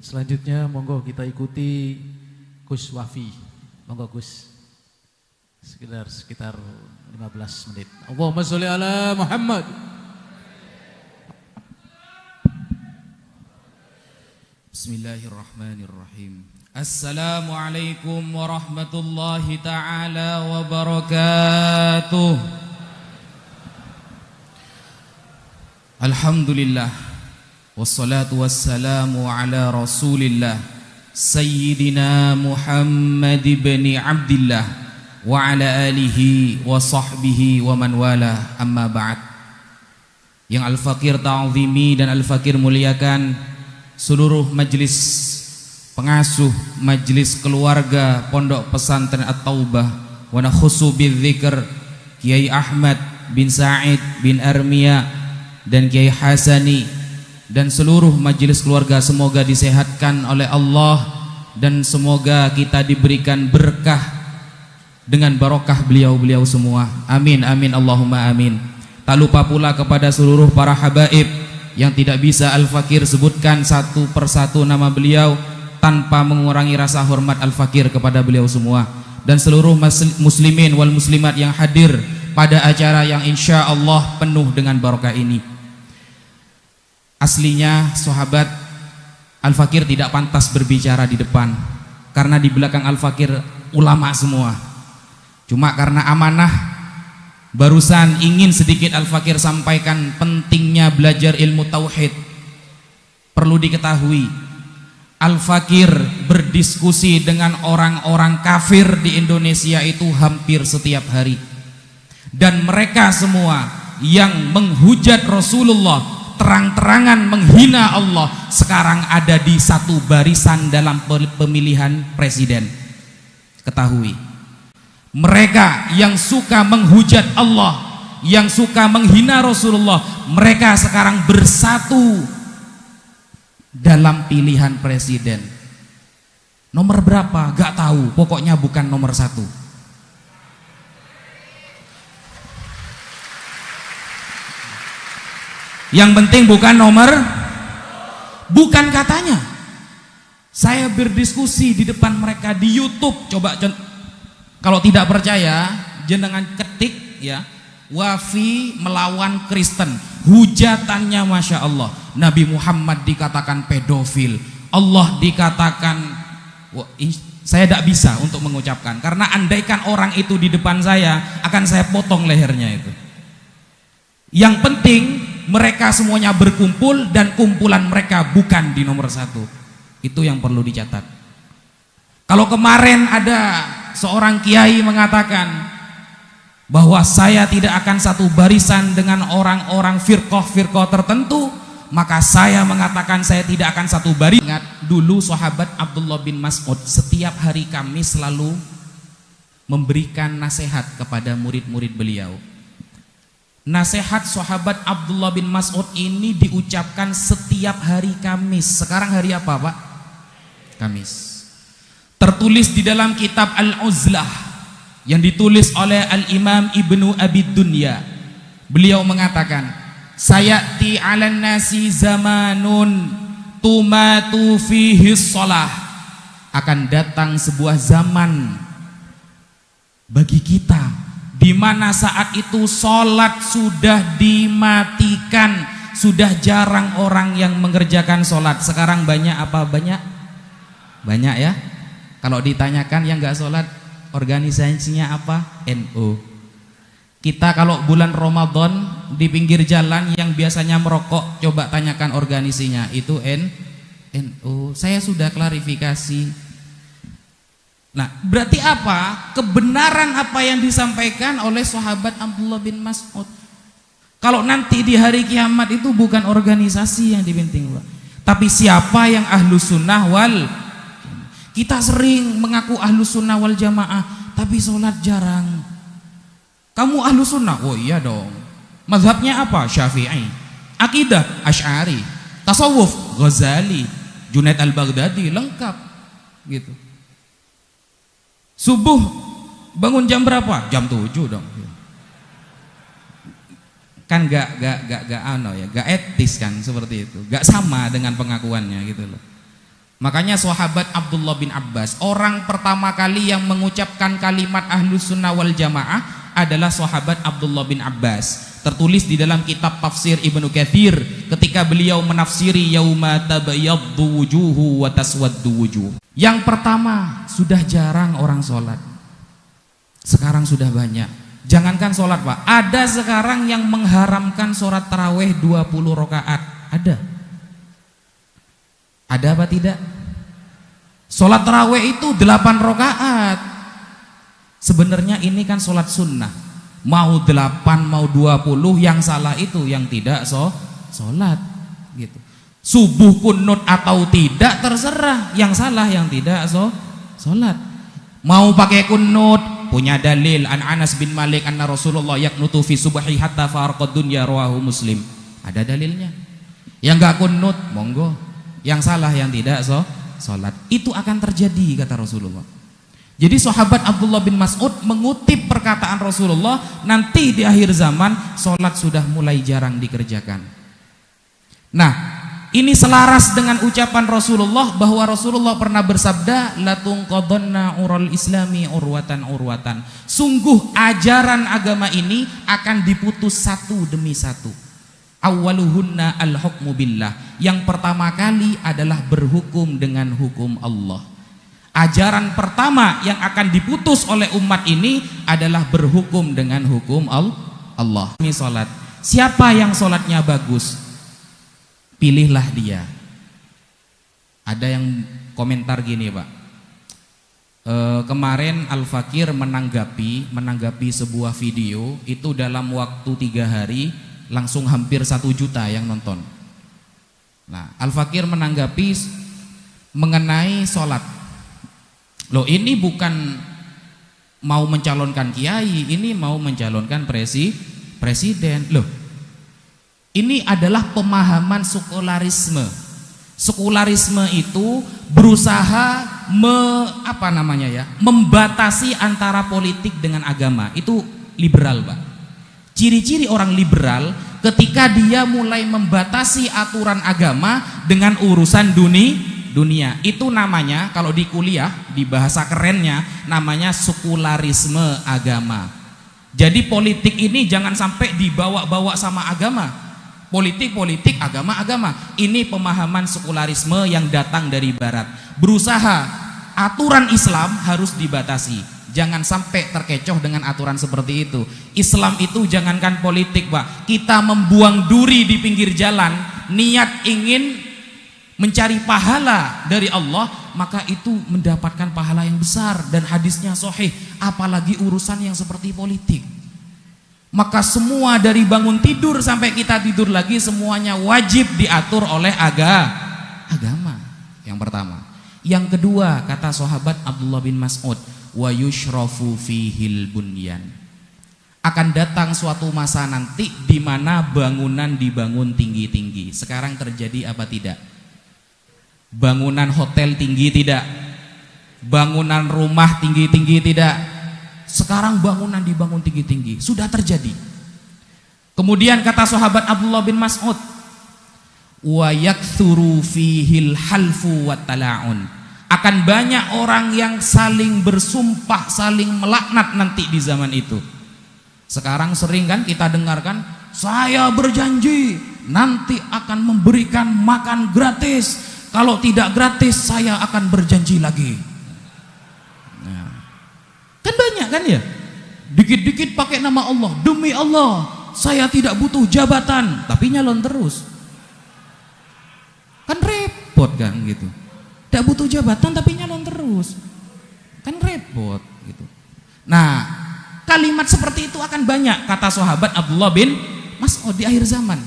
Selanjutnya monggo kita ikuti Gus Wafi. Monggo Gus. Sekitar 15 menit. Allahumma sholli ala Muhammad. Bismillahirrahmanirrahim. Assalamualaikum warahmatullahi taala wabarakatuh. Alhamdulillah wassalatu wassalamu ala Rasulillah Sayyidina Muhammad ibn Abdillah wa ala alihi wa sahbihi wa man wala, amma ba'd. Yang Al-Fakir ta'zimi dan Al-Fakir muliakan seluruh majelis pengasuh, majelis keluarga Pondok Pesantren At-Taubah wa nakhusu bidzikr Kiai Ahmad bin Said bin Armia dan Kiai Hasani dan seluruh majelis keluarga, semoga disehatkan oleh Allah dan semoga kita diberikan berkah dengan barokah beliau-beliau semua. Amin amin Allahumma amin. Tak lupa pula kepada seluruh para habaib yang tidak bisa Al-Fakir sebutkan satu persatu nama beliau tanpa mengurangi rasa hormat Al-Fakir kepada beliau semua, dan seluruh muslimin wal muslimat yang hadir pada acara yang insya Allah penuh dengan barokah ini. Aslinya sahabat, Al-Fakir tidak pantas berbicara di depan karena di belakang Al-Fakir ulama semua. Cuma karena amanah, barusan ingin sedikit Al-Fakir sampaikan pentingnya belajar ilmu tauhid. Perlu diketahui, Al-Fakir berdiskusi dengan orang-orang kafir di Indonesia itu hampir setiap hari, dan mereka semua yang menghujat Rasulullah, terang-terangan menghina Allah, sekarang ada di satu barisan dalam pemilihan presiden. Ketahui, mereka yang suka menghujat Allah, yang suka menghina Rasulullah, mereka sekarang bersatu dalam pilihan presiden. Nomor berapa? Gak tahu, pokoknya bukan nomor satu. Yang penting bukan bukan katanya. Saya berdiskusi di depan mereka di YouTube. Coba kalau tidak percaya, jenengan ketik ya, Wafi melawan Kristen. Hujatannya Masya Allah. Nabi Muhammad dikatakan pedofil, Allah dikatakan, saya tidak bisa untuk mengucapkan, karena andaikan orang itu di depan saya, akan saya potong lehernya itu. Yang penting mereka semuanya berkumpul, dan kumpulan mereka bukan di nomor satu. Itu yang perlu dicatat. Kalau kemarin ada seorang kiai mengatakan bahwa saya tidak akan satu barisan dengan orang-orang firqah tertentu, maka saya mengatakan saya tidak akan satu barisan. Ingat dulu sahabat Abdullah bin Mas'ud setiap hari Kamis selalu memberikan nasihat kepada murid-murid beliau. Nasihat sahabat Abdullah bin Mas'ud ini diucapkan setiap hari Kamis. Sekarang hari apa Pak? Kamis. Tertulis di dalam kitab Al-Uzlah yang ditulis oleh Al-Imam Ibnu Abi Dunya. Beliau mengatakan, sayati 'alan nasi zamanun tumatu fihi shalah. Akan datang sebuah zaman bagi kita di mana saat itu sholat sudah dimatikan, sudah jarang orang yang mengerjakan sholat. Sekarang banyak apa? Banyak ya. Kalau ditanyakan yang nggak sholat organisasinya apa? NU. Kita kalau bulan Ramadan di pinggir jalan yang biasanya merokok, coba tanyakan organisasinya, itu NU. Saya sudah klarifikasi. Nah, berarti apa? Kebenaran apa yang disampaikan oleh sahabat Abdullah bin Mas'ud. Kalau nanti di hari kiamat itu bukan organisasi yang dipenting, tapi siapa yang ahlus sunnah wal. Kita sering mengaku ahlus sunnah wal jamaah, tapi sholat jarang. Kamu ahlus sunnah? Oh iya dong. Mazhabnya apa? Syafi'i. Akidah Asy'ari. Tasawuf Ghazali, Junaid al-Baghdadi, lengkap gitu. Subuh bangun jam berapa? Jam 7 dong. Kan gak etis kan seperti itu. Gak sama dengan pengakuannya gitu loh. Makanya sahabat Abdullah bin Abbas, orang pertama kali yang mengucapkan kalimat Ahlus Sunnah wal Jamaah adalah sahabat Abdullah bin Abbas. Tertulis di dalam kitab tafsir Ibnu Katsir ketika beliau menafsiri yauma tabayyaddu wujuhu wa taswaddu wujuh. Yang pertama, sudah jarang orang sholat. Sekarang sudah banyak. Jangankan sholat, Pak, ada sekarang yang mengharamkan sholat taraweh 20 rakaat. Ada apa tidak? Sholat taraweh itu 8 rakaat. Sebenarnya ini kan sholat sunnah. Mau 8 mau 20, yang salah itu yang tidak sholat gitu. Subuh kunut atau tidak terserah, yang salah yang tidak sholat. Mau pakai kunut, punya dalil an Anas bin Malik anna Rasulullah yaqnutu fi subhi hatta farqad dunya, rawahu Muslim. Ada dalilnya. Yang enggak kunut monggo, yang salah yang tidak sholat. Itu akan terjadi kata Rasulullah. Jadi sahabat Abdullah bin Mas'ud mengutip perkataan Rasulullah, nanti di akhir zaman sholat sudah mulai jarang dikerjakan. Nah, ini selaras dengan ucapan Rasulullah bahwa Rasulullah pernah bersabda, latunqadhanna ural islami urwatan urwatan. Sungguh ajaran agama ini akan diputus satu demi satu. Awwaluhunna al-hukmu billah. Yang pertama kali adalah berhukum dengan hukum Allah. Ajaran pertama yang akan diputus oleh umat ini adalah berhukum dengan hukum Allah. Ini sholat. Siapa yang sholatnya bagus, pilihlah dia. Ada yang komentar gini, Pak. Kemarin Al-Fakir menanggapi sebuah video itu dalam waktu 3 hari langsung hampir 1 juta yang nonton. Nah, Al-Fakir menanggapi mengenai sholat. Loh, ini bukan mau mencalonkan kiai, ini mau mencalonkan presiden. Loh, ini adalah pemahaman sekularisme. Sekularisme itu berusaha membatasi antara politik dengan agama. Itu liberal, Pak. Ciri-ciri orang liberal ketika dia mulai membatasi aturan agama dengan urusan dunia, itu namanya, kalau di kuliah, di bahasa kerennya namanya sekularisme agama. Jadi politik ini jangan sampai dibawa-bawa sama agama. Politik, agama. Ini pemahaman sekularisme yang datang dari barat. Berusaha aturan Islam harus dibatasi. Jangan sampai terkecoh dengan aturan seperti itu. Islam itu jangankan politik, Pak. Kita membuang duri di pinggir jalan, niat ingin mencari pahala dari Allah, maka itu mendapatkan pahala yang besar dan hadisnya sahih, apalagi urusan yang seperti politik. Maka semua dari bangun tidur sampai kita tidur lagi semuanya wajib diatur oleh agama. Yang pertama. Yang kedua, kata sahabat Abdullah bin Mas'ud, wa yushrafu fihil bunyan. Akan datang suatu masa nanti di mana bangunan dibangun tinggi-tinggi. Sekarang terjadi apa tidak? Bangunan hotel tinggi tidak? Bangunan rumah tinggi-tinggi tidak? Sekarang bangunan dibangun tinggi-tinggi. Sudah terjadi. Kemudian kata sahabat Abdullah bin Mas'ud, wa yakthuru fihil halfu wat tala'un. Akan banyak orang yang saling bersumpah, saling melaknat nanti di zaman itu. Sekarang sering kan kita dengarkan, saya berjanji nanti akan memberikan makan gratis. Kalau tidak gratis saya akan berjanji lagi. Nah, kan banyak kan ya? Dikit-dikit pakai nama Allah. Demi Allah, saya tidak butuh jabatan, tapi nyalon terus. Kan repot kan gitu. Tidak butuh jabatan tapi nyalon terus. Kan repot gitu. Nah, kalimat seperti itu akan banyak kata sahabat Abdullah bin Mas'ud di akhir zaman.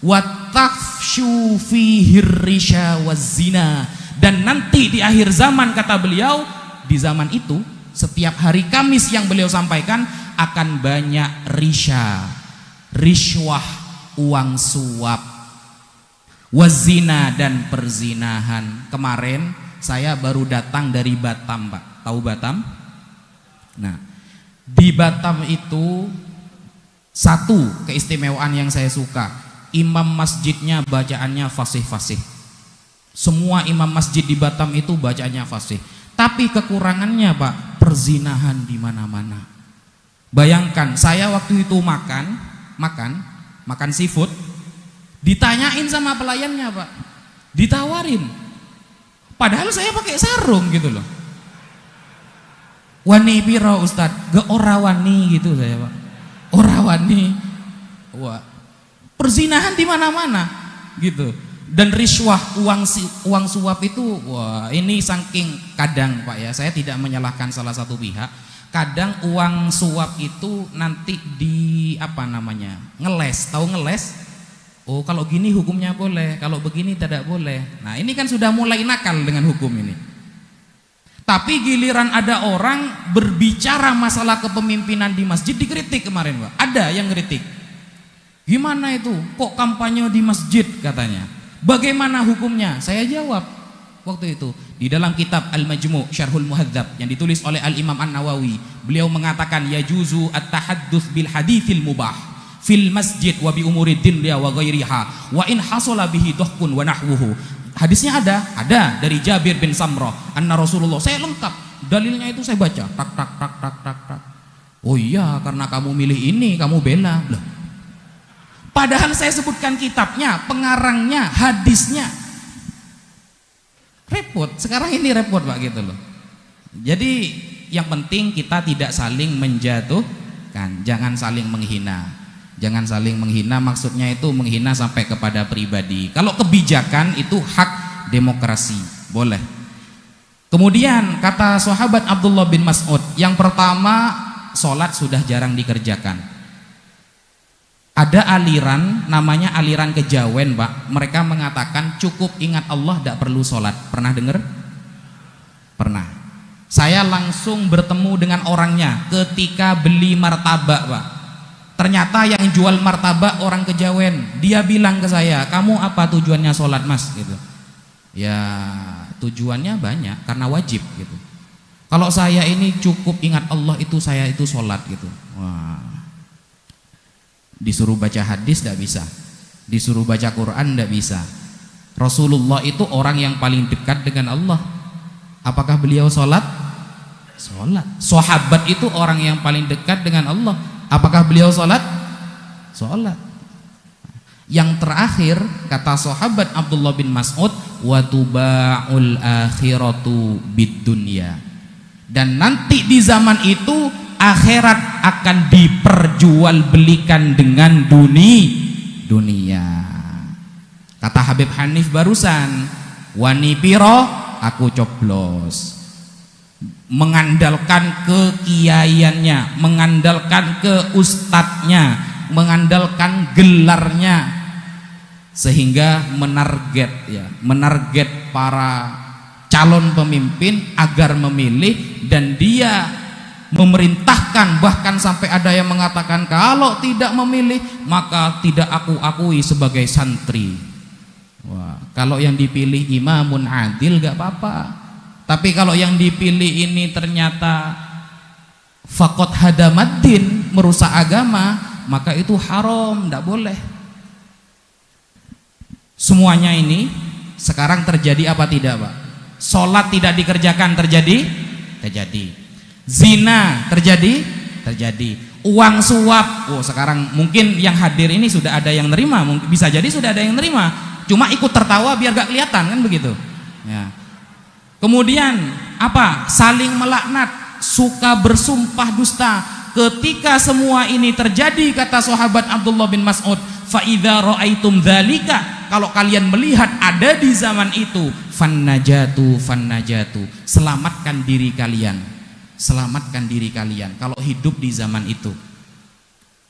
Watafshu fihir risya wazina. Dan nanti di akhir zaman kata beliau, di zaman itu setiap hari Kamis yang beliau sampaikan akan banyak rishwah, uang suap, wazina dan perzinahan. Kemarin saya baru datang dari Batam, Pak. Tahu Batam? Nah, di Batam itu satu keistimewaan yang saya suka, imam masjidnya bacaannya fasih-fasih. Semua imam masjid di Batam itu bacanya fasih. Tapi kekurangannya Pak, perzinahan di mana-mana. Bayangkan saya waktu itu makan seafood, ditanyain sama pelayannya Pak, ditawarin. Padahal saya pakai sarung gitu loh. Wani piro Ustad? Ge ora wani gitu saya Pak. Ora wani. Wah. Perzinahan di mana-mana gitu. Dan riswah uang suap itu, wah ini saking kadang Pak ya, saya tidak menyalahkan salah satu pihak. Kadang uang suap itu nanti di apa namanya, ngeles, tahu ngeles? Oh kalau gini hukumnya boleh, kalau begini tidak boleh. Nah ini kan sudah mulai nakal dengan hukum ini. Tapi giliran ada orang berbicara masalah kepemimpinan di masjid dikritik kemarin Pak. Ada yang kritik. Gimana itu? Kok kampanye di masjid katanya? Bagaimana hukumnya? Saya jawab waktu itu di dalam kitab Al-Majmu' Syarhul Muhadzab yang ditulis oleh Al-Imam An-Nawawi. Beliau mengatakan yajuzu at-tahadduts bil haditsil mubah fil masjid wa bi umurid dunya wa ghairiha wa in hasala bihi dhahkun wa nahwuhu. Hadisnya ada dari Jabir bin Samrah anna Rasulullah. Saya lengkap dalilnya itu saya baca tak. Oh iya karena kamu milih ini kamu bela. Loh. Padahal saya sebutkan kitabnya, pengarangnya, hadisnya. Repot, sekarang ini repot Pak gitu loh. Jadi yang penting kita tidak saling menjatuhkan, jangan saling menghina. Jangan saling menghina, maksudnya itu menghina sampai kepada pribadi. Kalau kebijakan itu hak demokrasi, boleh. Kemudian kata sahabat Abdullah bin Mas'ud, yang pertama sholat sudah jarang dikerjakan. Ada aliran namanya aliran kejawen Pak. Mereka mengatakan cukup ingat Allah tidak perlu sholat. Pernah dengar? Pernah. Saya langsung bertemu dengan orangnya ketika beli martabak Pak. Ternyata yang jual martabak orang kejawen. Dia bilang ke saya, kamu apa tujuannya sholat Mas? Gitu. Ya tujuannya banyak karena wajib gitu. Kalau saya ini cukup ingat Allah itu saya itu sholat gitu. Wah. Disuruh baca hadis tidak bisa, disuruh baca Quran tidak bisa. Rasulullah itu orang yang paling dekat dengan Allah. Apakah beliau sholat? Sholat. Sahabat itu orang yang paling dekat dengan Allah. Apakah beliau sholat? Sholat. Yang terakhir kata sahabat Abdullah bin Mas'ud, wa tuba'ul akhiratu bid dunya. Dan nanti di zaman itu akhirat akan diperjualbelikan dengan dunia. Kata Habib Hanif barusan, wani piro aku coblos. Mengandalkan kekiaiannya, mengandalkan keustadnya, mengandalkan gelarnya, sehingga menarget para calon pemimpin agar memilih, dan dia memerintahkan, bahkan sampai ada yang mengatakan kalau tidak memilih maka tidak aku akui sebagai santri. Wah, kalau yang dipilih imamun adil gak apa-apa, tapi kalau yang dipilih ini ternyata faqad hadamaddin, merusak agama, maka itu haram, gak boleh. Semuanya ini sekarang terjadi apa tidak Pak? Sholat tidak dikerjakan terjadi. Zina terjadi. Uang suap, oh sekarang mungkin yang hadir ini sudah ada yang nerima, bisa jadi sudah ada yang nerima, cuma ikut tertawa biar gak kelihatan kan begitu ya. Kemudian apa? Saling melaknat, suka bersumpah dusta. Ketika semua ini terjadi, kata sahabat Abdullah bin Mas'ud, fa idza ra'aitum dzalika, kalau kalian melihat ada di zaman itu, fannajatu, selamatkan diri kalian kalau hidup di zaman itu.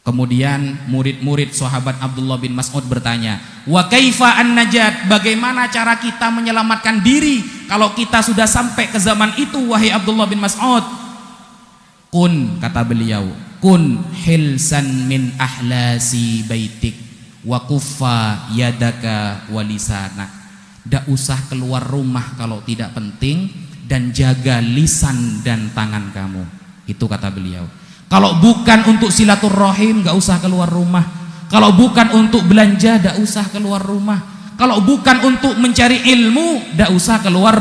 Kemudian murid-murid sahabat Abdullah bin Mas'ud bertanya, wa kaifa an-najat, bagaimana cara kita menyelamatkan diri kalau kita sudah sampai ke zaman itu wahai Abdullah bin Mas'ud? Kun, kata beliau, kun hilsan min ahlasi baitik wa kuffa yadaka walisanak. Tidak usah keluar rumah kalau tidak penting, dan jaga lisan dan tangan kamu. Itu kata beliau. Kalau bukan untuk silaturahim, gak usah keluar rumah. Kalau bukan untuk belanja, gak usah keluar rumah. Kalau bukan untuk mencari ilmu, tidak usah keluar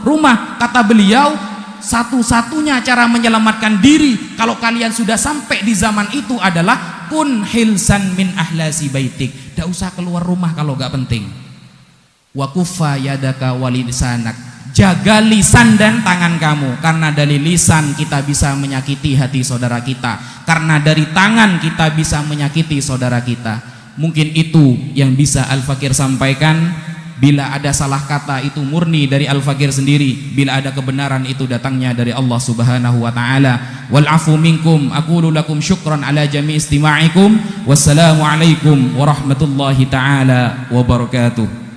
rumah. Kata beliau, satu-satunya cara menyelamatkan diri kalau kalian sudah sampai di zaman itu adalah kun hilsan min ahlasi baitik. Tidak usah keluar rumah kalau gak penting. Wa kuffa yadaka walisanak. Jaga lisan dan tangan kamu, karena dari lisan kita bisa menyakiti hati saudara kita, karena dari tangan kita bisa menyakiti saudara kita. Mungkin itu yang bisa Al-Fakir sampaikan. Bila ada salah kata itu murni dari Al-Fakir sendiri, bila ada kebenaran itu datangnya dari Allah Subhanahu wa taala. Wal afu minkum, aqulu lakum syukran ala jami' istima'ikum. Wassalamu alaikum warahmatullahi taala wabarakatuh.